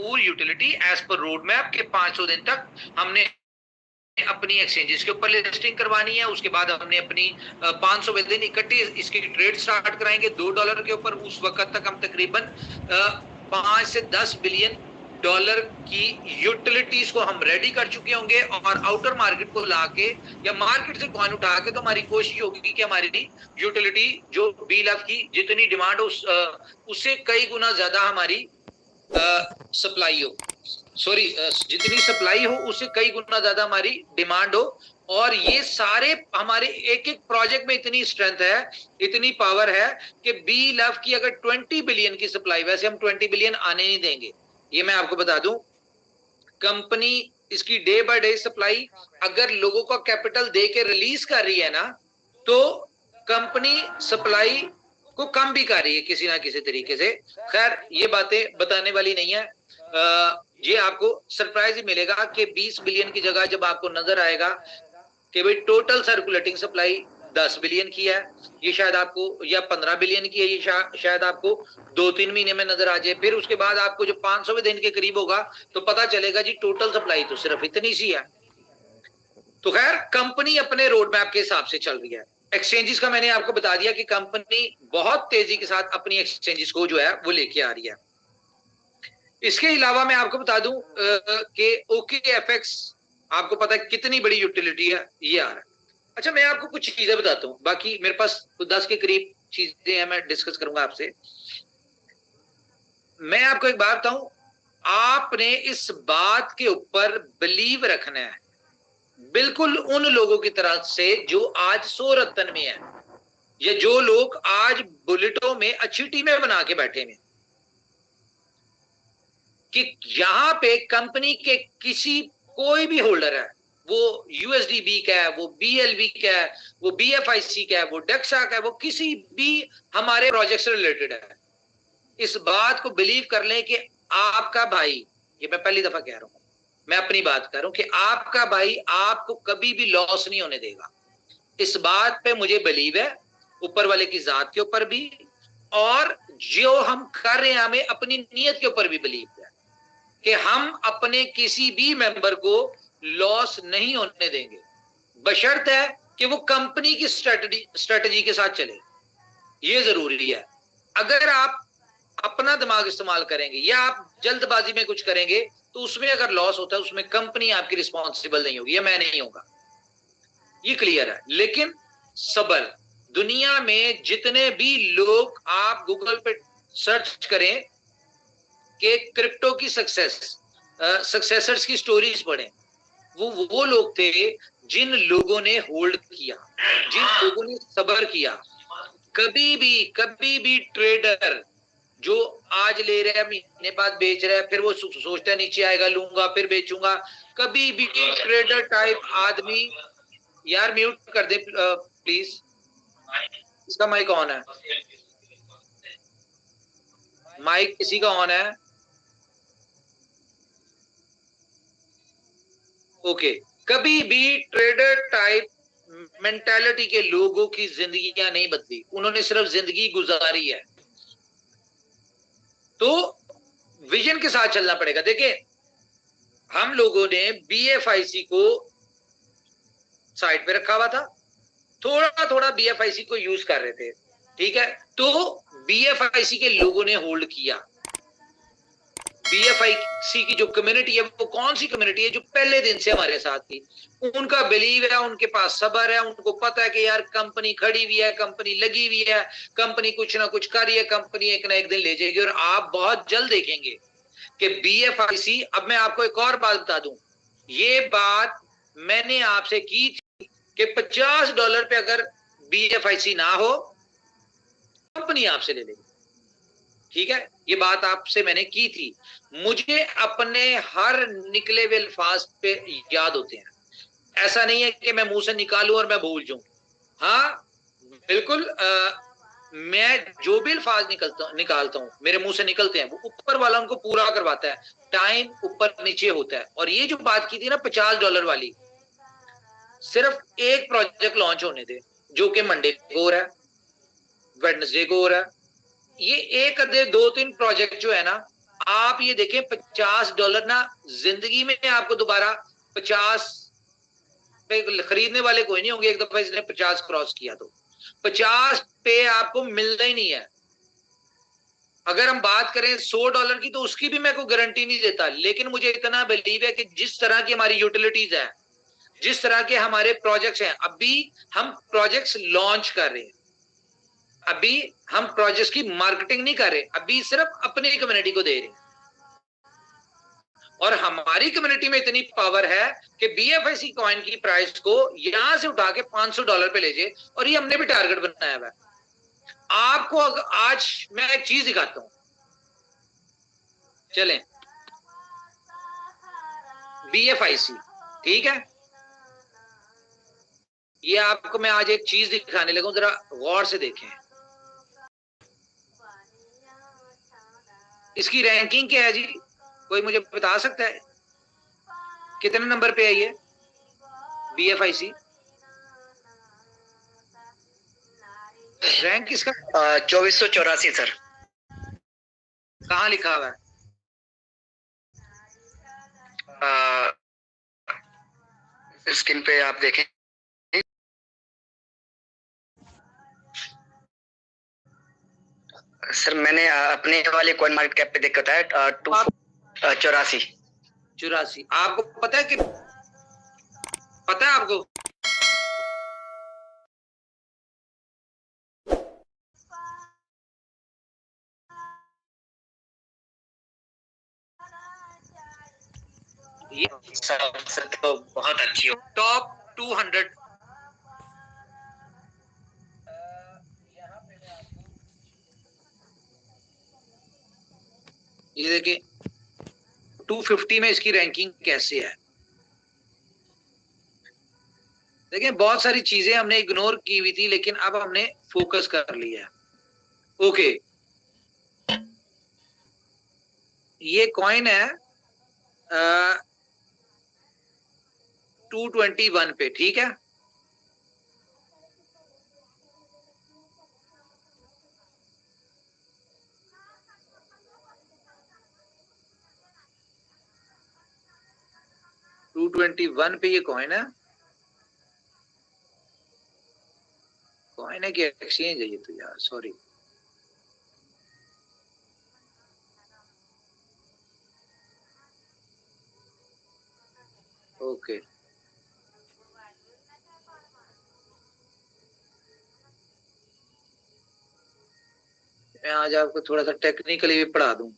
भरपूर utility edge पर road map के 500 दिन तक हमने अपनी एक्सचेंजेस के ऊपर लिस्टिंग करवानी है। उसके बाद हमने अपनी 500 दिन इकट्ठी इसकी ट्रेड स्टार्ट कराएंगे $2 के ऊपर। उस वक्त तक हम तकरीबन 5 से 10 बिलियन डॉलर की यूटिलिटीज को हम रेडी कर चुके होंगे और आउटर मार्केट को लाके या मार्केट से कॉइन उठा के तो हमारी कोशिश होगी कि हमारी यूटिलिटी जो BLF की जितनी डिमांड हो उससे कई गुना ज्यादा हमारी सप्लाई हो, सॉरी जितनी सप्लाई हो उससे कई गुना ज्यादा हमारी डिमांड हो। और ये सारे हमारे एक एक प्रोजेक्ट में इतनी स्ट्रेंथ है, इतनी पावर है कि BLF की अगर 20 बिलियन की सप्लाई, वैसे हम 20 बिलियन आने नहीं देंगे, ये मैं आपको बता दूं। कंपनी इसकी डे बाय डे सप्लाई अगर लोगों का कैपिटल दे के रिलीज कर रही है ना, तो कंपनी सप्लाई को कम भी कर रही है किसी ना किसी तरीके से। खैर ये बातें बताने वाली नहीं है। ये आपको सरप्राइज ही मिलेगा कि 20 बिलियन की जगह जब आपको नजर आएगा कि भाई टोटल सर्कुलेटिंग सप्लाई 10 बिलियन की है, ये शायद आपको, या 15 बिलियन की है, ये शायद आपको 2-3 महीने में नजर आ जाए। फिर उसके बाद आपको जो 500वें दिन के करीब होगा तो पता चलेगा जी टोटल सप्लाई तो सिर्फ इतनी सी है। तो खैर कंपनी अपने रोड मैप के हिसाब से चल रही है। एक्सचेंजेस का मैंने आपको बता दिया कि कंपनी बहुत तेजी के साथ अपनी एक्सचेंजेस को जो है वो लेके आ रही है। इसके अलावा मैं आपको बता दूं कि OKFX आपको पता है कितनी बड़ी यूटिलिटी है, ये आ रहा है। अच्छा मैं आपको कुछ चीजें बताता हूं, बाकी मेरे पास 10 के करीब चीजें हैं, मैं डिस्कस करूंगा आपसे। मैं आपको एक बात बताऊं, आपने इस बात के ऊपर बिलीव रखना है बिल्कुल उन लोगों की तरह से जो आज 100 रत्न में है, या जो लोग आज बुलेटों में अच्छी टीमें बना के बैठे हैं, कि यहां पे कंपनी के किसी कोई भी होल्डर है, वो USDB का है, वो BLV का है, वो BFIC का है, वो डेक्सा का है, वो किसी भी हमारे प्रोजेक्ट से रिलेटेड है, इस बात को बिलीव कर लें कि आपका भाई, ये मैं पहली दफा कह रहा हूं, मैं अपनी बात कर रहा हूं कि आपका भाई आपको कभी भी लॉस नहीं होने देगा। इस बात पे मुझे बिलीव है, ऊपर वाले की जात के ऊपर भी, और जो हम कर रहे हैं हमें अपनी नीयत के ऊपर भी बिलीव है कि हम अपने किसी भी मेंबर को लॉस नहीं होने देंगे, बशर्त है कि वो कंपनी की स्ट्रेटजी के साथ चले। ये जरूरी है। अगर आप अपना दिमाग इस्तेमाल करेंगे या आप जल्दबाजी में कुछ करेंगे तो उसमें अगर लॉस होता है उसमें कंपनी आपकी रिस्पॉन्सिबल नहीं होगी, या मैं नहीं होगा, ये क्लियर है। लेकिन सबर, दुनिया में जितने भी लोग आप गूगल पे सर्च करें कि क्रिप्टो की सक्सेसर्स की स्टोरीज पढ़ें, वो लोग थे जिन लोगों ने होल्ड किया, जिन लोगों ने सबर किया। कभी भी ट्रेडर जो आज ले रहा है महीने बाद बेच रहा है, फिर वो सोचता है नीचे आएगा लूंगा फिर बेचूंगा, कभी भी ट्रेडर टाइप आदमी, यार म्यूट कर दे प्लीज, इसका माइक ऑन है, माइक किसी का ऑन है? ओके। कभी भी ट्रेडर टाइप मेंटालिटी के लोगों की जिंदगियां नहीं बदली, उन्होंने सिर्फ जिंदगी गुजारी है। तो विजन के साथ चलना पड़ेगा। देखिए हम लोगों ने BFIC को साइड पे रखा हुआ था, थोड़ा थोड़ा BFIC को यूज कर रहे थे, ठीक है, तो BFIC के लोगों ने होल्ड किया। BFIC की जो कम्युनिटी है वो कौन सी कम्युनिटी है? जो पहले दिन से हमारे साथ थी, उनका बिलीव है, उनके पास सबर है, उनको पता है कि यार कंपनी खड़ी हुई है, कंपनी लगी हुई है, कंपनी कुछ ना कुछ कर रही है, कंपनी एक ना एक दिन ले जाएगी। और आप बहुत जल्द देखेंगे कि BFIC, अब मैं आपको एक और बात बता दूं, ये बात मैंने आपसे की थी कि $50 पे अगर BFIC ना हो कंपनी आपसे ले लेगी, ठीक है, ये बात आपसे मैंने की थी। मुझे अपने हर निकले हुए अल्फाज पे याद होते हैं, ऐसा नहीं है कि मैं मुंह से निकालूं और मैं भूल जाऊं। हाँ बिल्कुल, मैं जो भी अल्फाज निकालता हूं मेरे मुंह से निकलते हैं, वो ऊपर वाला उनको पूरा करवाता है, टाइम ऊपर नीचे होता है। और ये जो बात की थी ना $50 वाली, सिर्फ एक प्रोजेक्ट लॉन्च होने दे जो कि मंडे को हो रहा है, वेडनेसडे को हो रहा है, ये एक आधे 2-3 प्रोजेक्ट जो है ना आप ये देखें $50 ना जिंदगी में आपको दोबारा 50 पे खरीदने वाले कोई नहीं होंगे एक दफा इसने 50 क्रॉस किया तो 50 पे आपको मिलना ही नहीं है। अगर हम बात करें $100 की तो उसकी भी मैं कोई गारंटी नहीं देता, लेकिन मुझे इतना बिलीव है कि जिस तरह की हमारी यूटिलिटीज है, जिस तरह के हमारे प्रोजेक्ट्स हैं, अभी हम प्रोजेक्ट्स लॉन्च कर रहे हैं, अभी हम प्रोजेक्ट्स की मार्केटिंग नहीं कर रहे, अभी सिर्फ अपनी कम्युनिटी को दे रहे हैं। और हमारी कम्युनिटी में इतनी पावर है कि BFIC कॉइन की प्राइस को यहां से उठा के $500 पे ले जाए, और ये हमने भी टारगेट बनाया हुआ है। आपको आज मैं एक चीज दिखाता हूं, चलें। BFIC, ठीक है, ये आपको मैं आज एक चीज दिखाने लगा हूं, जरा गौर से देखें। इसकी रैंकिंग क्या है जी, कोई मुझे बता सकता है कितने नंबर पे है ये BFIC? रैंक किसका? 2484 सर। कहाँ लिखा हुआ है? स्क्रीन पे आप देखें। सर मैंने अपने वाले कॉइन मार्केट कैप पे देखा था 84। आपको पता है कि पता है आपको ये सर तो बहुत अच्छी हो। टॉप 200 ये देखिए 250 में इसकी रैंकिंग कैसे है। देखिए बहुत सारी चीजें हमने इग्नोर की हुई थी, लेकिन अब हमने फोकस कर लिया। ओके, ये कॉइन है 221 पे, ठीक है। $221 पे ये कॉइन है। कॉइन है कि एक्सचेंज है ये तो यार, सॉरी। ओके, मैं आज आपको थोड़ा सा टेक्निकली भी पढ़ा दूं।